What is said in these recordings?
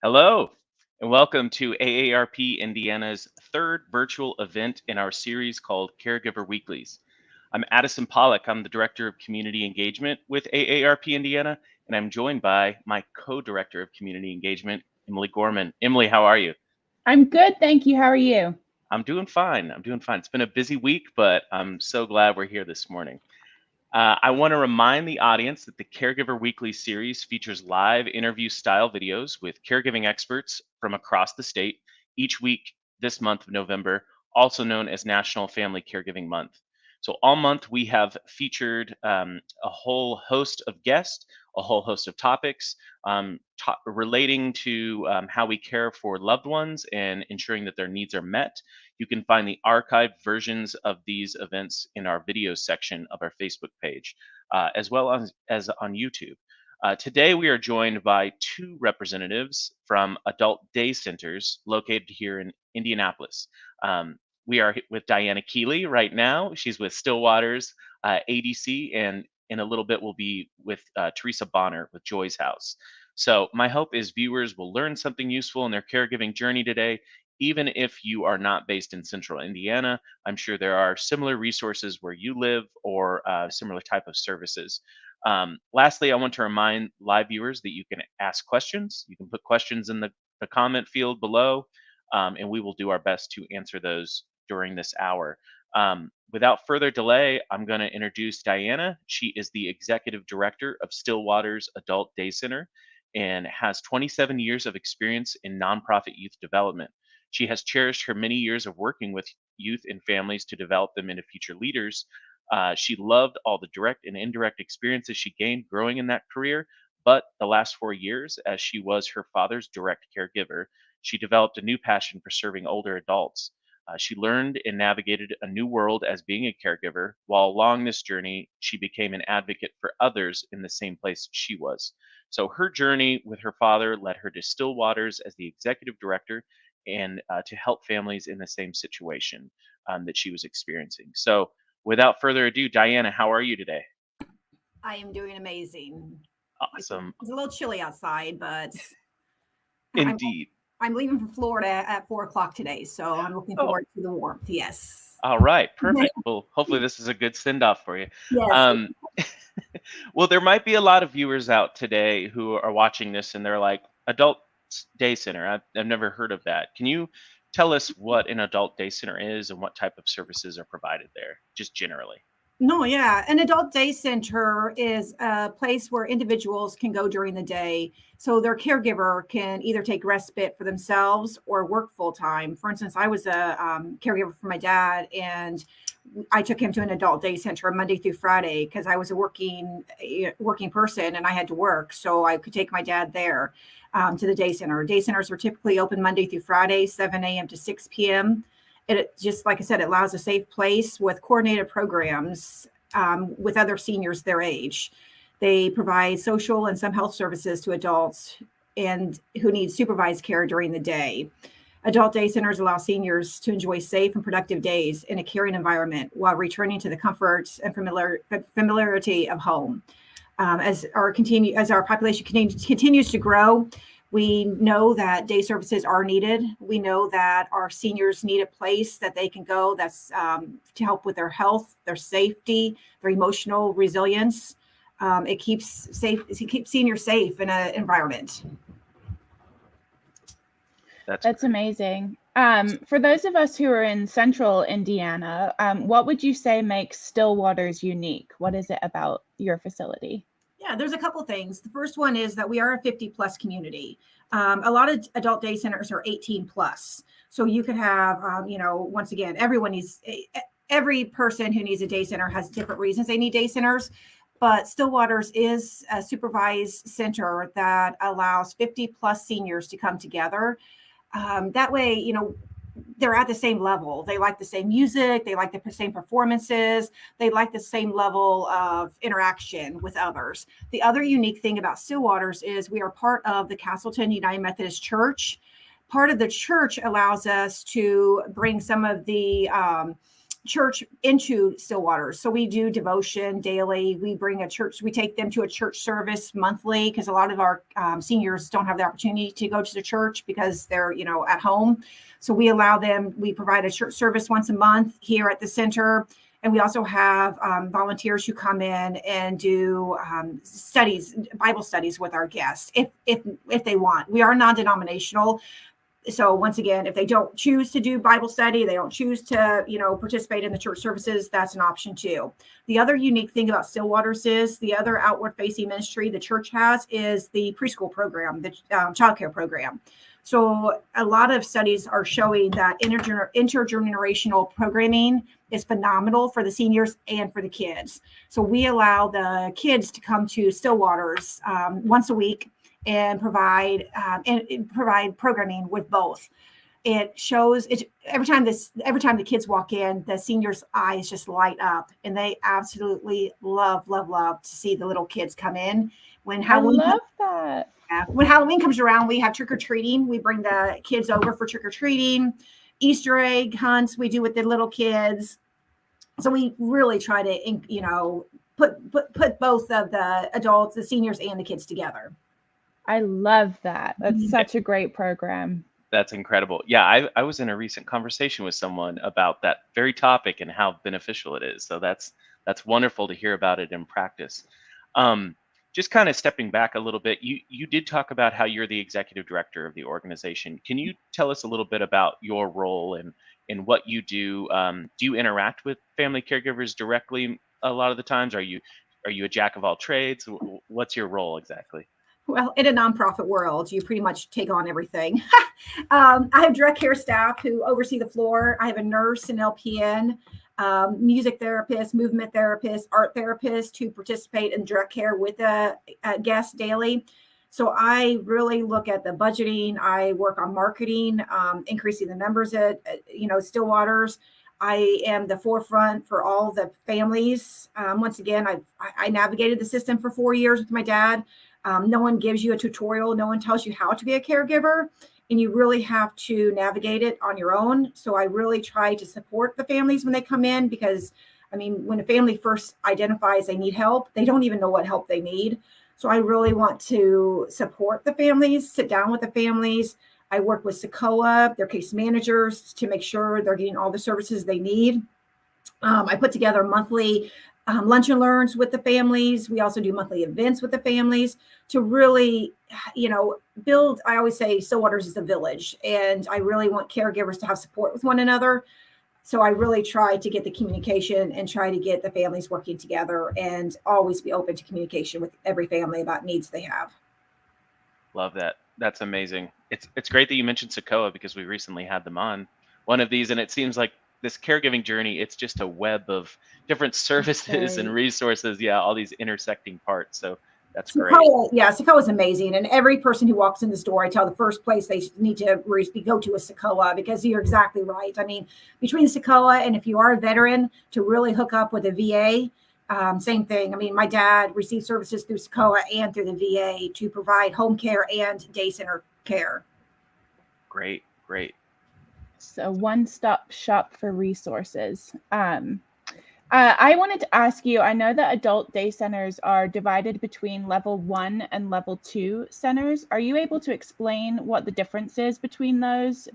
Hello, and welcome to AARP Indiana's third virtual event in our series called Caregiver Weeklies. I'm Addison Pollock. I'm the Director of Community Engagement with AARP Indiana, and I'm joined by my co-director of Community Engagement, Emily Gorman. Emily, how are you? I'm good, thank you. How are you? I'm doing fine. It's been a busy week, but I'm so glad we're here this morning. I want to remind the audience that the Caregiver Weekly series features live interview style videos with caregiving experts from across the state each week this month of November, also known as National Family Caregiving Month. So, all month we have featured a whole host of guests, a whole host of topics relating to how we care for loved ones and ensuring that their needs are met. You can find the archived versions of these events in our videos section of our Facebook page, as well as on YouTube. Today, we are joined by two representatives from adult day centers located here in Indianapolis. We are with Diana Keeley right now. She's with Stillwaters ADC, and in a little bit, we'll be with Teresa Bonner with Joy's House. So, my hope is viewers will learn something useful in their caregiving journey today. Even if you are not based in central Indiana, I'm sure there are similar resources where you live or similar type of services. Lastly, I want to remind live viewers that you can ask questions. You can put questions in the comment field below, and we will do our best to answer those during this hour. Without further delay, I'm going to introduce Diana. She is the executive director of Stillwaters Adult Day Center and has 27 years of experience in nonprofit youth development. She has cherished her many years of working with youth and families to develop them into future leaders. She loved all the direct and indirect experiences she gained growing in that career, but the last 4 years, as she was her father's direct caregiver, she developed a new passion for serving older adults. She learned and navigated a new world as being a caregiver, while along this journey, she became an advocate for others in the same place she was. So her journey with her father led her to Stillwaters as the executive director and to help families in the same situation that she was experiencing. So without further ado, Diana, how are you today? I am doing amazing. Awesome. It's a little chilly outside, but I'm Indeed. I'm leaving for Florida at 4 o'clock today, so I'm looking Oh, forward to the warmth. Yes. all right. Perfect. Well, hopefully this is a good send off for you. Yes. Um, well, there might be a lot of viewers out today who are watching this and they're like, adult day center. I've never heard of that. Can you tell us what an adult day center is and what type of services are provided there, just generally? No, yeah. An adult day center is a place where individuals can go during the day. So their caregiver can either take respite for themselves or work full time. For instance, I was a caregiver for my dad, and I took him to an adult day center Monday through Friday because I was a working person and I had to work, so I could take my dad there to the day center. Day centers are typically open Monday through Friday, 7 a.m. to 6 p.m. It just, like I said, it allows a safe place with coordinated programs with other seniors their age. They provide social and some health services to adults and who need supervised care during the day. Adult day centers allow seniors to enjoy safe and productive days in a caring environment while returning to the comforts and familiarity of home. As our population continues to grow, we know that day services are needed. We know that our seniors need a place that they can go that's to help with their health, their safety, their emotional resilience. It keeps seniors safe in an environment. That's amazing. For those of us who are in central Indiana, what would you say makes Stillwaters unique? What is it about your facility? Yeah, there's a couple things. The first one is that we are a 50 plus community. A lot of adult day centers are 18 plus. So you could have, once again, every person who needs a day center has different reasons they need day centers. But Stillwaters is a supervised center that allows 50 plus seniors to come together. That way, they're at the same level. They like the same music. They like the same performances. They like the same level of interaction with others. The other unique thing about Stillwaters is we are part of the Castleton United Methodist Church. Part of the church allows us to bring some of the church into Stillwaters. So we do devotion daily. We take them to a church service monthly because a lot of our seniors don't have the opportunity to go to the church because they're, at home. So we provide a church service once a month here at the center. And we also have volunteers who come in and do Bible studies with our guests if they want. We are non-denominational. So once again, if they don't choose to do Bible study, they don't choose to, participate in the church services, that's an option too. The other unique thing about Stillwaters is the other outward facing ministry the church has is the preschool program, the childcare program. So a lot of studies are showing that intergenerational programming is phenomenal for the seniors and for the kids. So we allow the kids to come to Stillwaters once a week and provide programming with both. It shows it every time the kids walk in, the seniors' eyes just light up, and they absolutely love to see the little kids come in. When Halloween, I love that. When Halloween comes around, we have trick or treating. We bring the kids over for trick or treating, Easter egg hunts. We do with the little kids. So we really try to, put both of the adults, the seniors, and the kids together. I love that. That's such a great program. That's incredible. Yeah, I was in a recent conversation with someone about that very topic and how beneficial it is. So that's wonderful to hear about it in practice. Just kind of stepping back a little bit, you did talk about how you're the executive director of the organization. Can you tell us a little bit about your role and what you do? Do you interact with family caregivers directly a lot of the times? Are you a jack of all trades? What's your role exactly? Well, in a nonprofit world, you pretty much take on everything. I have direct care staff who oversee the floor. I have a nurse, an LPN, music therapist, movement therapist, art therapist who participate in direct care with a guest daily. So I really look at the budgeting. I work on marketing, increasing the numbers at Stillwaters. I am the forefront for all the families. Once again, I navigated the system for 4 years with my dad. No one gives you a tutorial. No one tells you how to be a caregiver, and you really have to navigate it on your own. So I really try to support the families when they come in because, when a family first identifies they need help, they don't even know what help they need. So I really want to support the families, sit down with the families. I work with SACOA, their case managers, to make sure they're getting all the services they need. I put together monthly lunch and learns with the families. We also do monthly events with the families to really, build. I always say Stillwaters is a village, and I really want caregivers to have support with one another. So I really try to get the communication and try to get the families working together and always be open to communication with every family about needs they have. Love that. That's amazing. It's great that you mentioned SACOA because we recently had them on one of these, and it seems like this caregiving journey, it's just a web of different services and resources. Yeah, all these intersecting parts. So that's great. SACOA is amazing. And every person who walks in this door, I tell the first place they need to go to is SACOA, because you're exactly right. Between SACOA and if you are a veteran, to really hook up with a VA, same thing. My dad received services through SACOA and through the VA to provide home care and day center care. Great. So one-stop shop for resources. I wanted to ask you, I know that adult day centers are divided between level 1 and level 2 centers. Are you able to explain what the difference is between those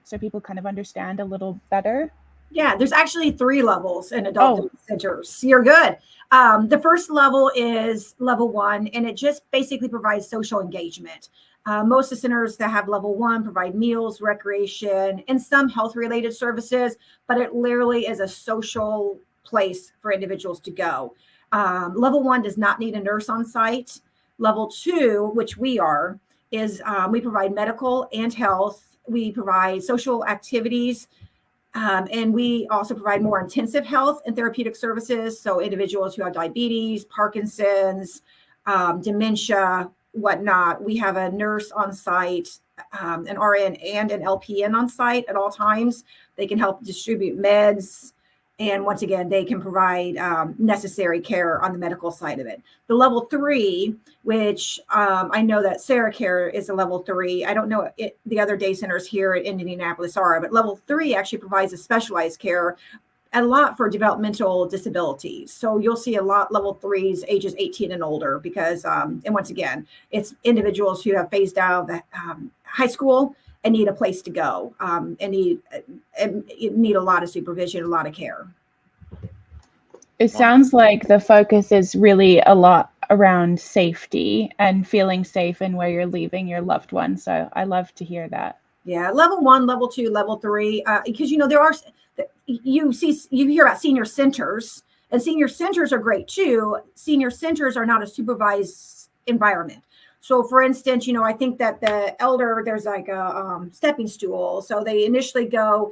so people kind of understand a little better? Yeah, there's actually 3 levels in adult day centers. You're good. The first level is level 1, and it just basically provides social engagement. Most of the centers that have level 1 provide meals, recreation, and some health-related services, but it literally is a social place for individuals to go. Level 1 does not need a nurse on site. Level 2, which we are, is we provide medical and health. We provide social activities, and we also provide more intensive health and therapeutic services. So individuals who have diabetes, Parkinson's, dementia, whatnot. We have a nurse on site, an RN and an LPN on site at all times. They can help distribute meds. And once again, they can provide necessary care on the medical side of it. The level 3, which I know that Sarah Care is a level 3. I don't know the other day centers here in Indianapolis are, but level 3 actually provides a specialized care a lot for developmental disabilities. So you'll see a lot level 3s, ages 18 and older, because, and once again, it's individuals who have phased out of the high school and need a place to go, and need a lot of supervision, a lot of care. It sounds like the focus is really a lot around safety and feeling safe in where you're leaving your loved one. So I love to hear that. Yeah, level 1, level 2, level 3, because there are, you hear about senior centers, and senior centers are great too. Senior centers are not a supervised environment. So for instance, I think that the elder, there's like a stepping stool. So they initially go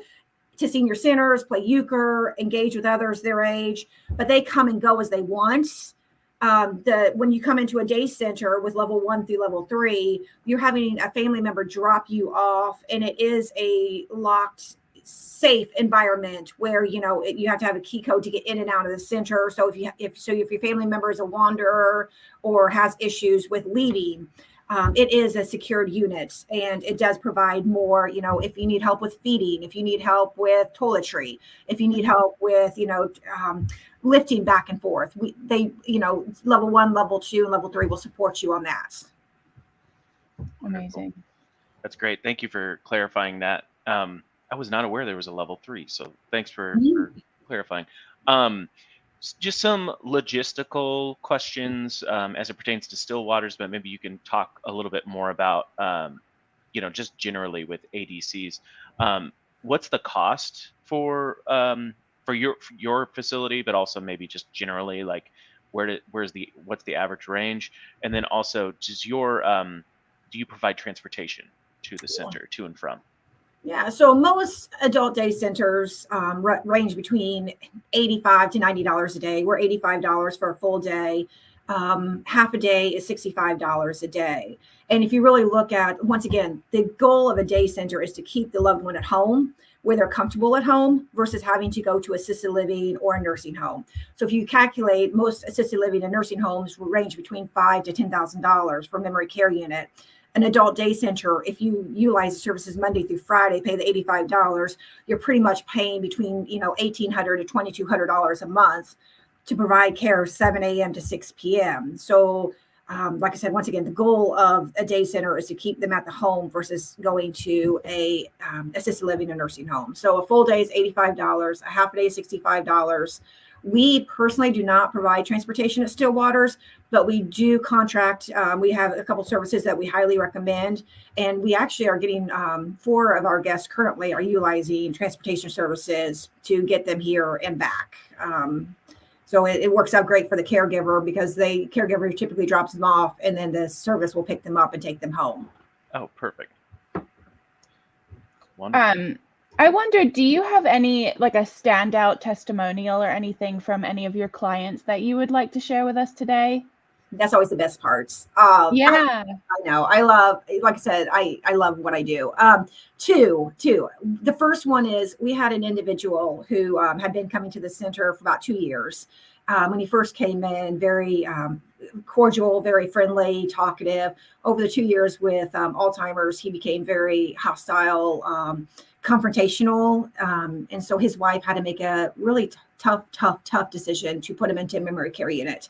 to senior centers, play euchre, engage with others their age, but they come and go as they want. When you come into a day center with level 1 through level 3, you're having a family member drop you off, and it is a locked, safe environment where you have to have a key code to get in and out of the center. So if your family member is a wanderer or has issues with leaving, it is a secured unit, and it does provide more, if you need help with feeding, if you need help with toiletry, if you need help with, lifting back and forth, level 1, level 2, and level 3 will support you on that. Amazing. That's great. Thank you for clarifying that. I was not aware there was a level 3, so thanks for clarifying. Just some logistical questions as it pertains to Stillwaters, but maybe you can talk a little bit more about, just generally with ADCs. What's the cost for your facility, but also maybe just generally, like what's the average range? And then also, do you provide transportation to the center, to and from? Yeah, so most adult day centers range between $85 to $90 a day. We're $85 for a full day. Half a day is $65 a day. And if you really look at, once again, the goal of a day center is to keep the loved one at home, where they're comfortable at home, versus having to go to assisted living or a nursing home. So if you calculate, most assisted living and nursing homes will range between $5,000 to $10,000 for memory care unit. An adult day center, if you utilize the services Monday through Friday, pay the $85, you're pretty much paying between $1,800 to $2,200 a month to provide care 7 a.m. to 6 p.m. So like I said, once again, the goal of a day center is to keep them at the home versus going to a assisted living or nursing home. So a full day is $85, a half a day is $65. We personally do not provide transportation at Stillwaters, but we do contract. We have a couple services that we highly recommend, and we actually are getting 4 of our guests currently are utilizing transportation services to get them here and back. So it works out great for the caregiver, because the caregiver typically drops them off, and then the service will pick them up and take them home. Oh, perfect. Wonderful. I wonder, do you have any, like a standout testimonial or anything from any of your clients that you would like to share with us today? That's always the best parts. Yeah. I know. I love, like I said, I love what I do. Two. The first one is, we had an individual who had been coming to the center for about 2 years. When he first came in, very cordial, very friendly, talkative. Over the 2 years with Alzheimer's, he became very hostile, confrontational. And so his wife had to make a really tough decision to put him into a memory care unit.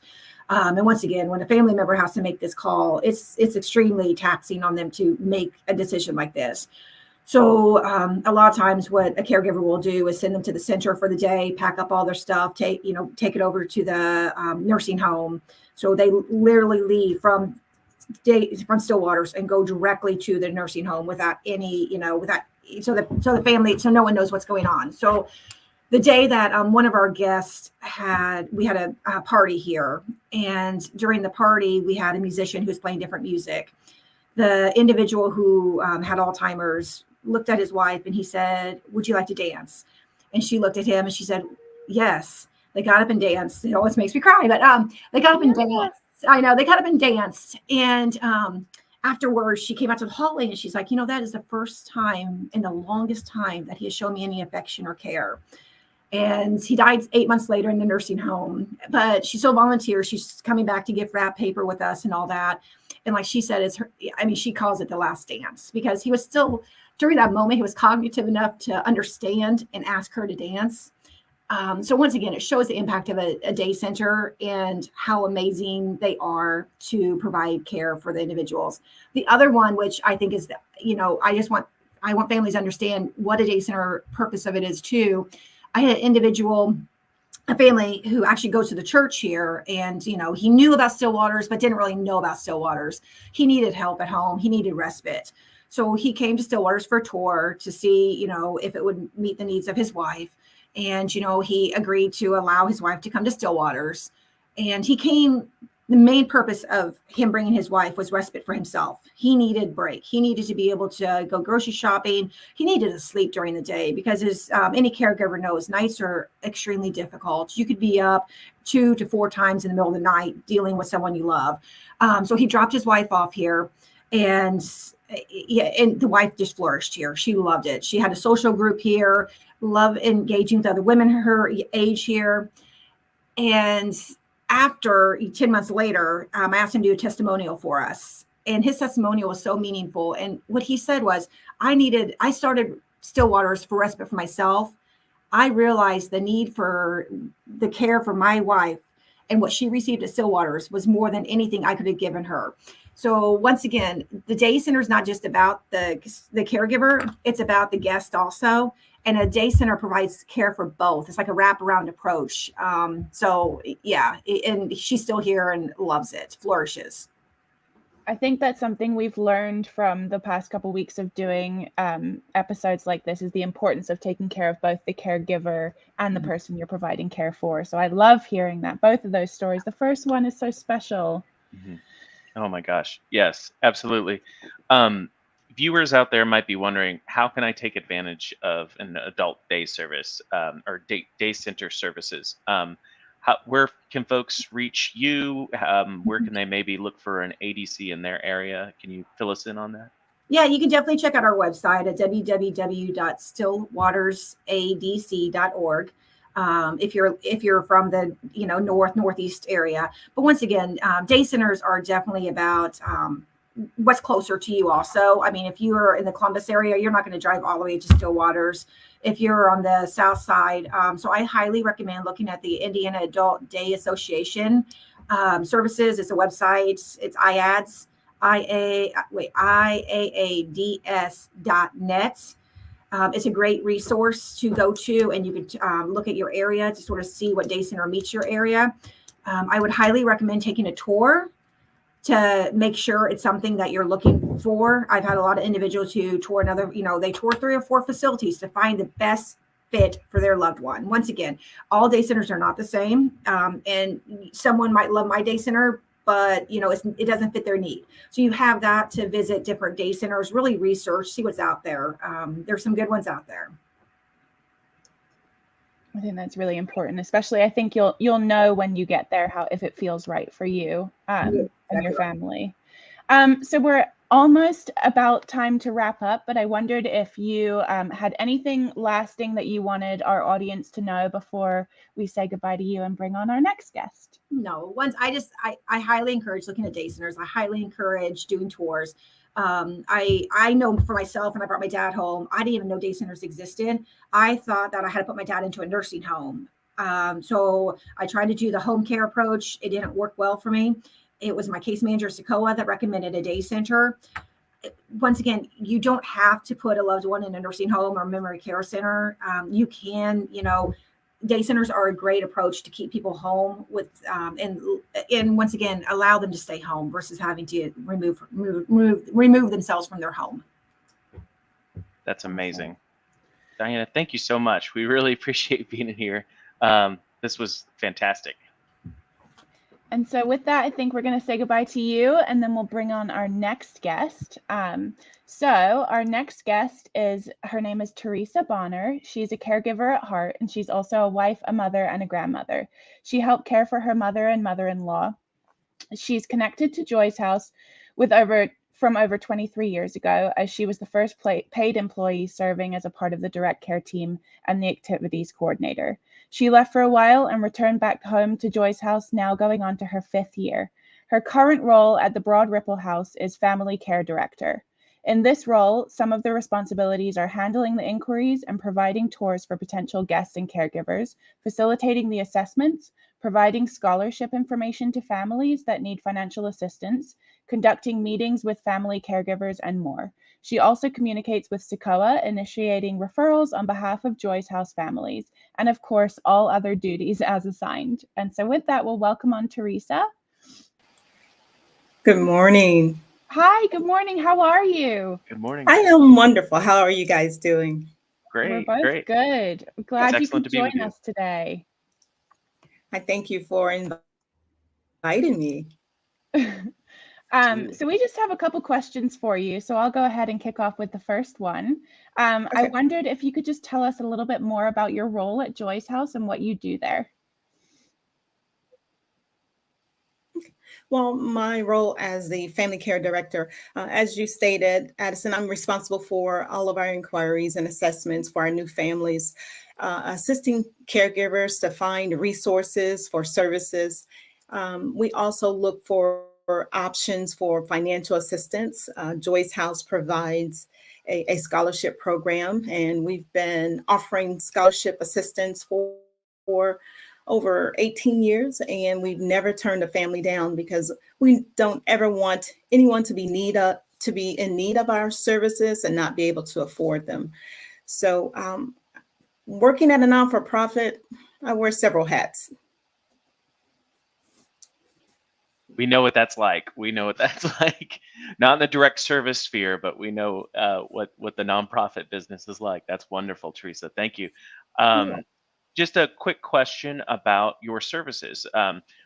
And once again, when a family member has to make this call, it's extremely taxing on them to make a decision like this. So a lot of times what a caregiver will do is send them to the center for the day, pack up all their stuff, take it over to the nursing home. So they literally leave from Stillwaters and go directly to the nursing home without any, so the family, so no one knows what's going on. So the day that one of our guests we had a party here, and during the party, we had a musician who was playing different music. The individual who had Alzheimer's looked at his wife and he said, "Would you like to dance?" And she looked at him and she said, "Yes." They got up and danced. It always makes me cry, but they got up and danced. I know, they got up and danced. And afterwards, she came out to the hallway and she's like, that is the first time in the longest time that he has shown me any affection or care. And he died 8 months later in the nursing home, but she still volunteers. She's coming back to gift wrap paper with us and all that. And like she said, she calls it the last dance, because he was still, during that moment, he was cognitive enough to understand and ask her to dance. So once again, it shows the impact of a day center and how amazing they are to provide care for the individuals. The other one, which I think is, I want families to understand what a day center purpose of it is too. I had a family who actually goes to the church here, and he knew about Stillwaters but didn't really know about Stillwaters. He needed help at home, he needed respite, so he came to Stillwaters for a tour to see if it would meet the needs of his wife. And he agreed to allow his wife to come to Stillwaters. And the main purpose of him bringing his wife was respite for himself. He needed break. He needed to be able to go grocery shopping. He needed to sleep during the day because, as any caregiver knows, nights are extremely difficult. You could be up 2 to 4 times in the middle of the night dealing with someone you love. So he dropped his wife off here, and the wife just flourished here. She loved it. She had a social group here, loved engaging with other women her age here. And after 10 months later, I asked him to do a testimonial for us. And his testimonial was so meaningful. And what he said was, I started Stillwaters for respite for myself. I realized the need for the care for my wife and what she received at Stillwaters was more than anything I could have given her. So once again, the day center is not just about the caregiver, it's about the guest also. And a day center provides care for both. It's like a wraparound approach. So yeah, and she's still here and loves it, flourishes. I think that's something we've learned from the past couple of weeks of doing episodes like this, is the importance of taking care of both the caregiver and the person you're providing care for. So I love hearing that, both of those stories. The first one is so special. Mm-hmm. Oh my gosh. Yes, absolutely. Viewers out there might be wondering, how can I take advantage of an adult day service or day center services? Where can folks reach you? Where can they maybe look for an ADC in their area? Can you fill us in on that? Yeah, you can definitely check out our website at www.stillwatersadc.org. If you're from the northeast area. But once again, day centers are definitely about what's closer to you also. I mean, if you are in the Columbus area, you're not going to drive all the way to Stillwaters. If you're on the south side, so I highly recommend looking at the Indiana Adult Day Association services. It's a website. It's IAADS, IAADS.net. It's a great resource to go to, and you could look at your area to sort of see what day center meets your area. I would highly recommend taking a tour to make sure it's something that you're looking for. I've had a lot of individuals who tour they tour 3 or 4 facilities to find the best fit for their loved one. Once again, all day centers are not the same. And someone might love my day center, but it doesn't fit their need. So you have that to visit different day centers, really research, see what's out there. There's some good ones out there. I think that's really important, especially I think you'll know when you get there if it feels right for you and your family. So we're almost about time to wrap up, but I wondered if you had anything lasting that you wanted our audience to know before we say goodbye to you and bring on our next guest. No, I highly encourage looking at day centers. I highly encourage doing tours. I know for myself, when I brought my dad home, I didn't even know day centers existed. I thought that I had to put my dad into a nursing home. So I tried to do the home care approach. It didn't work well for me. It was my case manager, Sokoa, that recommended a day center. Once again, you don't have to put a loved one in a nursing home or memory care center. You can, day centers are a great approach to keep people home with, and once again, allow them to stay home versus having to remove themselves from their home. That's amazing. Diana, thank you so much. We really appreciate being here. This was fantastic. And so with that, I think we're going to say goodbye to you, and then we'll bring on our next guest. So our next guest her name is Teresa Bonner. She's a caregiver at heart, and she's also a wife, a mother, and a grandmother. She helped care for her mother and mother-in-law. She's connected to Joy's House from over 23 years ago, as she was the first paid employee serving as a part of the direct care team and the activities coordinator. She left for a while and returned back home to Joy's House, now going on to her 5th year. Her current role at the Broad Ripple House is family care director. In this role, some of the responsibilities are handling the inquiries and providing tours for potential guests and caregivers, facilitating the assessments, providing scholarship information to families that need financial assistance, conducting meetings with family caregivers, and more. She also communicates with SECOA, initiating referrals on behalf of Joy's House families, and of course, all other duties as assigned. And so with that, we'll welcome on Teresa. Good morning. Hi, good morning. How are you? Good morning. I am wonderful. How are you guys doing? We're Great, both great. good. I'm glad you excellent could to be with join you. us today. I thank you for inviting me. So we just have a couple questions for you. So I'll go ahead and kick off with the first one. I Okay. wondered if you could just tell us a little bit more about your role at Joy's House and what you do there. Well, my role as the family care director, as you stated, Addison, I'm responsible for all of our inquiries and assessments for our new families, assisting caregivers to find resources for services. We also look for options for financial assistance. Joy's House provides a scholarship program, and we've been offering scholarship assistance for over 18 years, and we've never turned a family down because we don't ever want anyone to be in need of our services and not be able to afford them. So working at a non-for-profit, I wear several hats. We know what that's like. We know what that's like. Not in the direct service sphere, but we know what the nonprofit business is like. That's wonderful, Teresa. Thank you. Just a quick question about your services.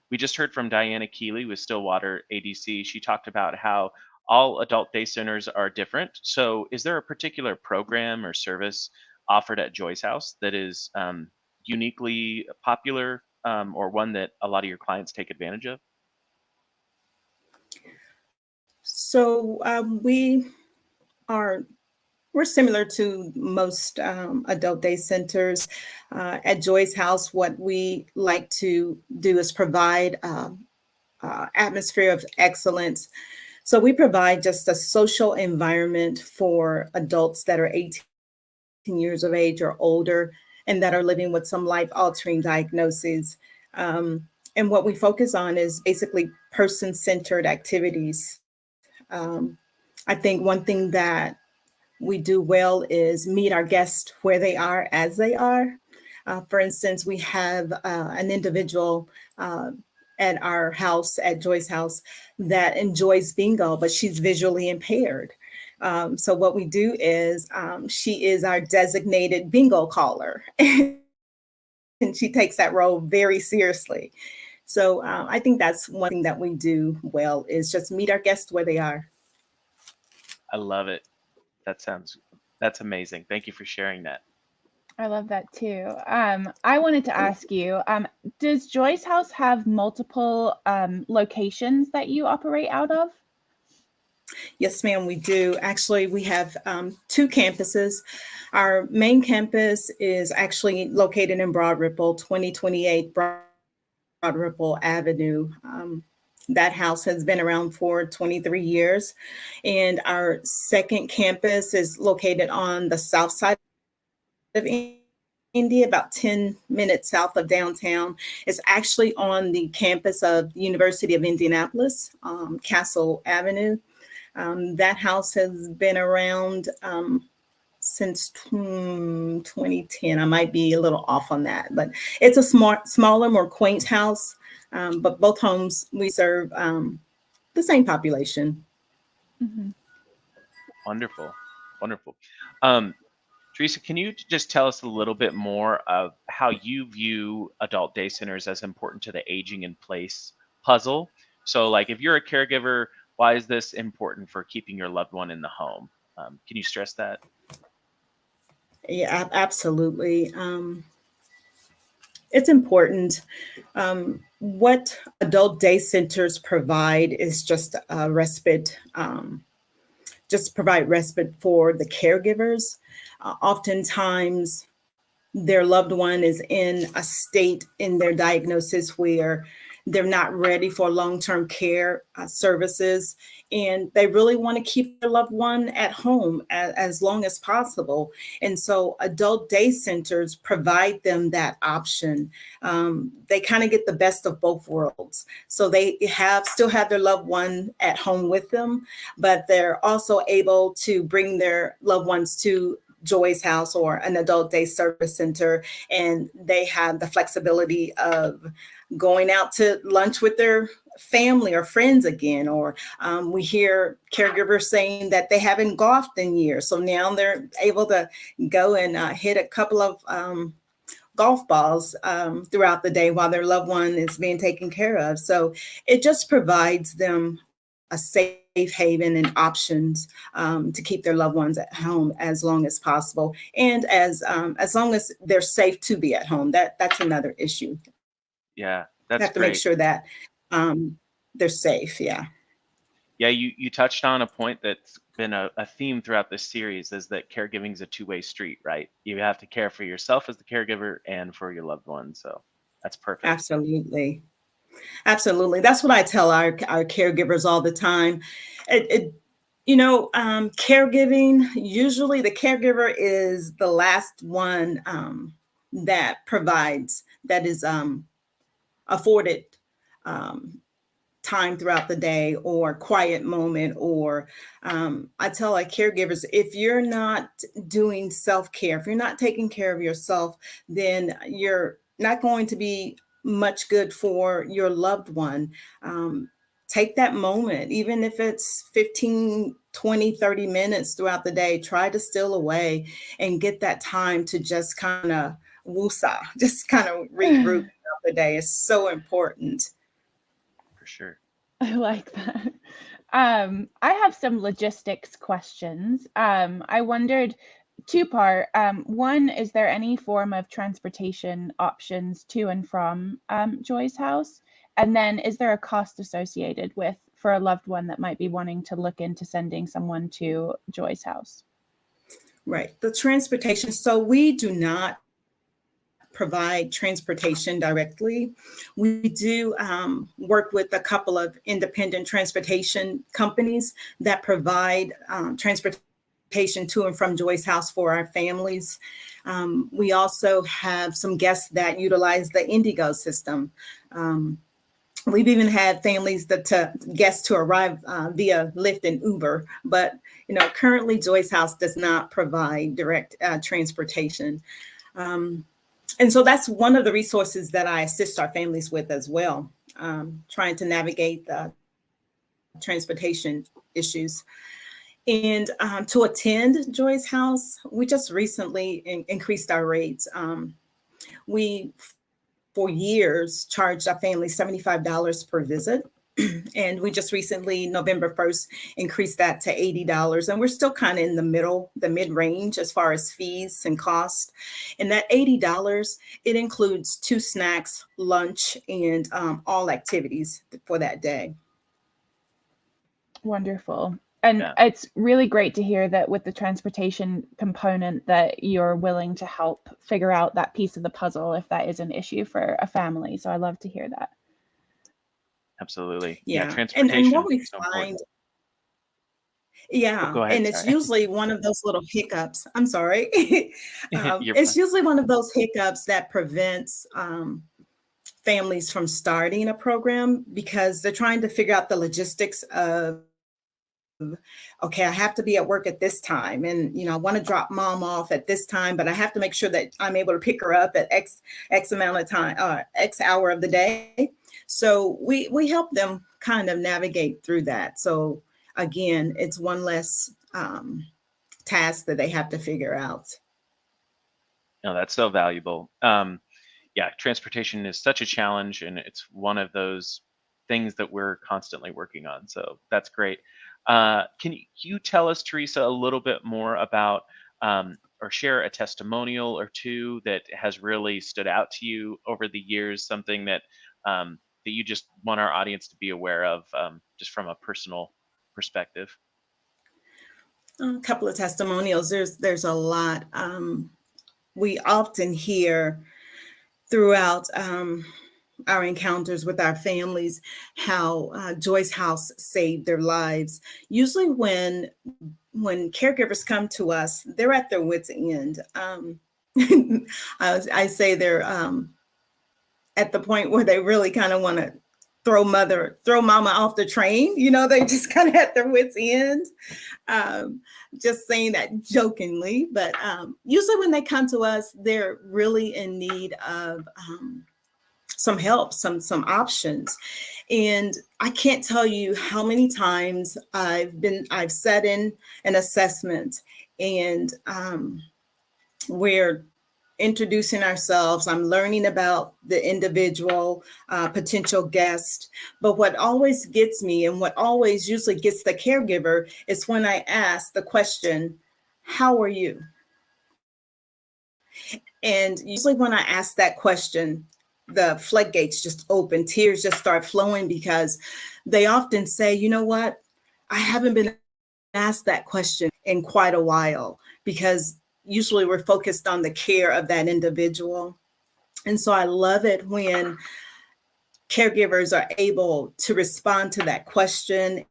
We just heard from Diana Keeley with Stillwater ADC. She talked about how all adult day centers are different. So is there a particular program or service offered at Joy's House that is uniquely popular, or one that a lot of your clients take advantage of? So we're similar to most adult day centers. At Joy's House, what we like to do is provide atmosphere of excellence. So we provide just a social environment for adults that are 18 years of age or older and that are living with some life-altering diagnoses. And what we focus on is basically person-centered activities. I think one thing that we do well is meet our guests where they are as they are. For instance, we have an individual at our house, at Joy's House, that enjoys bingo, but she's visually impaired. So what we do is she is our designated bingo caller, and she takes that role very seriously. So I think that's one thing that we do well, is just meet our guests where they are. I love it. That's amazing. Thank you for sharing that. I love that too. I wanted to ask you, does Joy's House have multiple locations that you operate out of? Yes, ma'am, we do. Actually, we have two campuses. Our main campus is actually located in Broad Ripple, 2028 Broad Ripple Avenue. That house has been around for 23 years. And our second campus is located on the south side of Indy, about 10 minutes south of downtown. It's actually on the campus of the University of Indianapolis, Castle Avenue. That house has been around since 2010. I might be a little off on that, but it's a smaller, more quaint house. But both homes, we serve the same population. Mm-hmm. Wonderful, wonderful. Teresa, can you just tell us a little bit more of how you view adult day centers as important to the aging in place puzzle? So, like, if you're a caregiver, why is this important for keeping your loved one in the home? Can you stress that? Yeah, absolutely. It's important. What adult day centers provide is just a respite, just provide respite for the caregivers. Oftentimes, their loved one is in a state in their diagnosis where they're not ready for long-term care services, and they really want to keep their loved one at home as long as possible. And so adult day centers provide them that option. They kind of get the best of both worlds. So they still have their loved one at home with them, but they're also able to bring their loved ones to Joy's House or an adult day service center, and they have the flexibility of going out to lunch with their family or friends again. Or we hear caregivers saying that they haven't golfed in years, so now they're able to go and hit a couple of golf balls throughout the day while their loved one is being taken care of. So it just provides them a safe haven and options to keep their loved ones at home as long as possible, and as long as they're safe to be at home. That's another issue. Yeah, You that's have to make great. sure that they're safe. Yeah. Yeah, you touched on a point that's been a theme throughout this series, is that caregiving is a two-way street, right? You have to care for yourself as the caregiver and for your loved one. So that's perfect. Absolutely. Absolutely. That's what I tell our caregivers all the time. Caregiving, usually the caregiver is the last one that is afforded time throughout the day or quiet moment. Or I tell our caregivers, if you're not doing self-care, if you're not taking care of yourself, then you're not going to be much good for your loved one. Take that moment, even if it's 15, 20, 30 minutes throughout the day, try to steal away and get that time to just kind of woosah, just kind of regroup throughout the day. It's so important. For sure. I like that. I have some logistics questions. I wondered, two-part. One, is there any form of transportation options to and from Joy's house? And then is there a cost associated for a loved one that might be wanting to look into sending someone to Joy's house? Right. The transportation. So we do not provide transportation directly. We do work with a couple of independent transportation companies that provide transportation to and from Joy's house for our families. We also have some guests that utilize the Indigo system. We've even had families guests to arrive via Lyft and Uber, but currently Joy's House does not provide direct transportation. And so that's one of the resources that I assist our families with as well, trying to navigate the transportation issues. And to attend Joy's House, we just recently increased our rates. We, for years, charged our families $75 per visit. And we just recently, November 1st, increased that to $80. And we're still kind of in the mid-range as far as fees and cost. And that $80, it includes 2 snacks, lunch, and all activities for that day. Wonderful. And Yeah. it's really great to hear that with the transportation component that you're willing to help figure out that piece of the puzzle if that is an issue for a family. So I love to hear that. Absolutely. Yeah. Transportation And what we is so find, important. yeah, Go ahead. and it's Sorry. usually one of those little hiccups. I'm sorry. You're It's fine. usually one of those hiccups that prevents families from starting a program, because they're trying to figure out the logistics of, okay, I have to be at work at this time, and I want to drop mom off at this time, but I have to make sure that I'm able to pick her up at X amount of time, X hour of the day. So we help them kind of navigate through that. So again, it's one less task that they have to figure out. No, that's so valuable. Transportation is such a challenge, and it's one of those things that we're constantly working on. So that's great. Can you tell us, Teresa, a little bit more about or share a testimonial or two that has really stood out to you over the years, something that that you just want our audience to be aware of, just from a personal perspective? A couple of testimonials. There's a lot. We often hear throughout our encounters with our families, how Joyce House saved their lives. Usually when caregivers come to us, they're at their wits' end. I say they're at the point where they really kind of want to throw mama off the train. They just kind of at their wits' end. Just saying that jokingly, but usually when they come to us, they're really in need of some help, some options. And I can't tell you how many times I've sat in an assessment, and we're introducing ourselves. I'm learning about the individual potential guest. But what always gets me, and what always usually gets the caregiver, is when I ask the question, "How are you?" And usually when I ask that question, the floodgates just open, tears just start flowing, because they often say, "You know what? I haven't been asked that question in quite a while," because usually we're focused on the care of that individual. And so I love it when caregivers are able to respond to that question.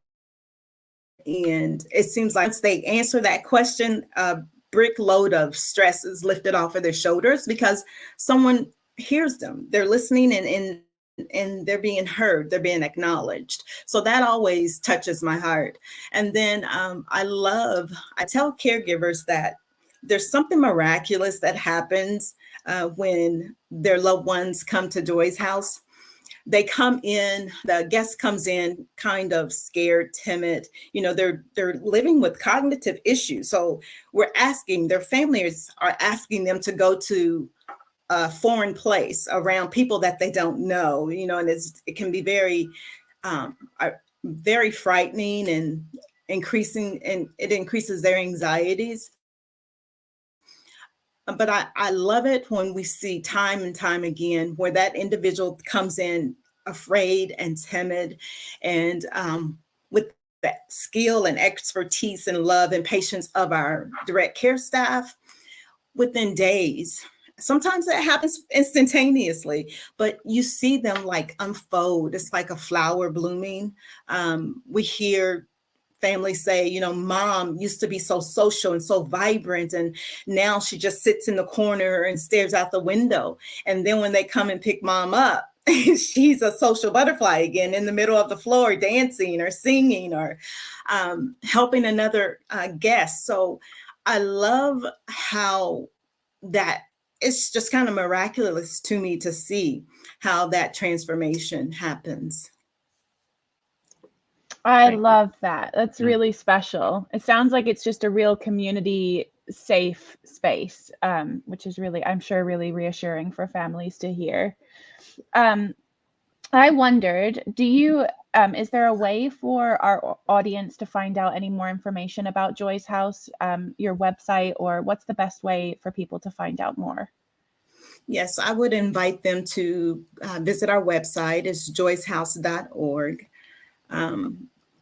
And it seems like once they answer that question, a brick load of stress is lifted off of their shoulders, because someone hears them. They're listening, and they're being heard, they're being acknowledged. So that always touches my heart. And then I tell caregivers that there's something miraculous that happens when their loved ones come to Joy's House. They come in, the guest comes in kind of scared, timid. They're living with cognitive issues. So their families are asking them to go to a foreign place around people that they don't know, and it can be very, very frightening, and it increases their anxieties. But I love it when we see time and time again where that individual comes in afraid and timid, and with that skill and expertise and love and patience of our direct care staff, within days. Sometimes it happens instantaneously, but you see them like unfold. It's like a flower blooming. We hear families say, Mom used to be so social and so vibrant, and now she just sits in the corner and stares out the window. And then when they come and pick Mom up, she's a social butterfly again in the middle of the floor, dancing or singing or helping another guest. So I love how that it's just kind of miraculous to me to see how that transformation happens. I love that. That's really special. It sounds like it's just a real community safe space, which is really, I'm sure, really reassuring for families to hear. I wondered, is there a way for our audience to find out any more information about Joy's House, your website, or what's the best way for people to find out more? Yes, I would invite them to visit our website. It's joycehouse.org.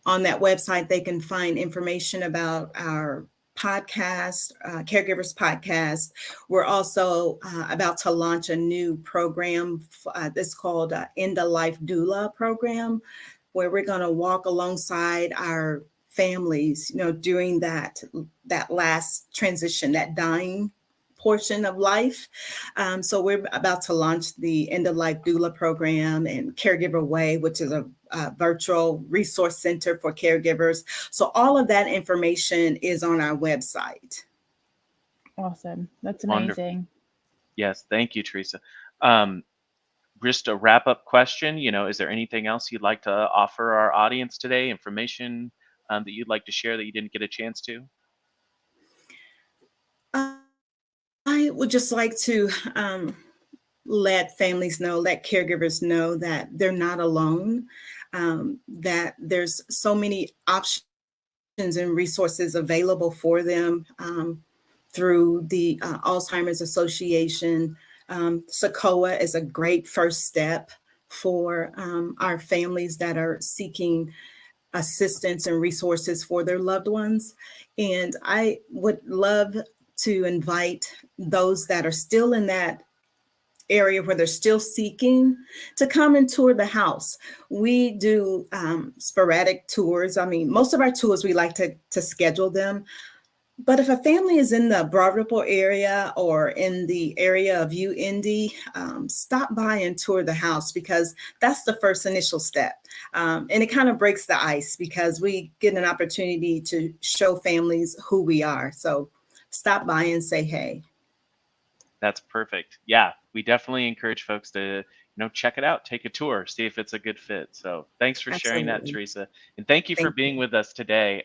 On that website, they can find information about our podcast, Caregivers Podcast. We're also about to launch a new program that's called End of Life Doula program, where we're going to walk alongside our families, during that last transition, that dying portion of life. So we're about to launch the End of Life Doula program and Caregiver Way, which is a virtual resource center for caregivers. So all of that information is on our website. Awesome. That's amazing. Wonderful. Yes. Thank you, Teresa. Just a wrap up question, is there anything else you'd like to offer our audience today, information that you'd like to share that you didn't get a chance to? I would just like to let families know, let caregivers know that they're not alone, that there's so many options and resources available for them through the Alzheimer's Association. SACOA is a great first step for our families that are seeking assistance and resources for their loved ones. And I would love to invite those that are still in that area where they're still seeking, to come and tour the house. We do sporadic tours. I mean, most of our tours, we like to schedule them. But if a family is in the Broad Ripple area or in the area of UIndy, stop by and tour the house, because that's the first initial step. And it kind of breaks the ice, because we get an opportunity to show families who we are. So stop by and say hey. That's perfect. Yeah, we definitely encourage folks to, check it out, take a tour, see if it's a good fit. So thanks for sharing that, Absolutely. Teresa. And thank you for Thank being you. with us today.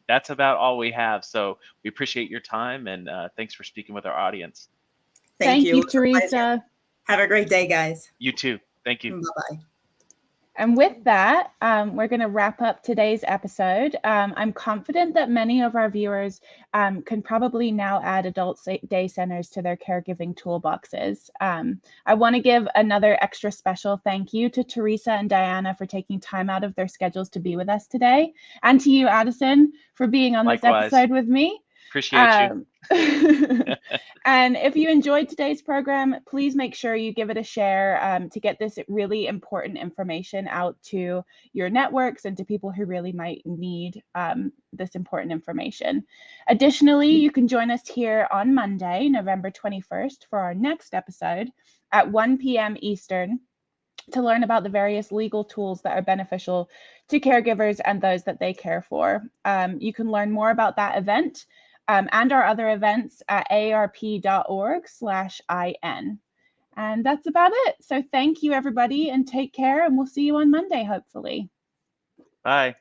That's about all we have. So we appreciate your time, and thanks for speaking with our audience. Thank you, It was a pleasure. Teresa. Have a great day, guys. You too. Thank you. Bye-bye. And with that, we're going to wrap up today's episode. I'm confident that many of our viewers can probably now add adult day centers to their caregiving toolboxes. I want to give another extra special thank you to Teresa and Diana for taking time out of their schedules to be with us today, and to you, Addison, for being on Likewise. this episode with me. Appreciate you. And if you enjoyed today's program, please make sure you give it a share to get this really important information out to your networks and to people who really might need this important information. Additionally, you can join us here on Monday, November 21st, for our next episode at 1 p.m. Eastern, to learn about the various legal tools that are beneficial to caregivers and those that they care for. You can learn more about that event and our other events at aarp.org/in. And that's about it. So thank you, everybody, and take care. And we'll see you on Monday, hopefully. Bye.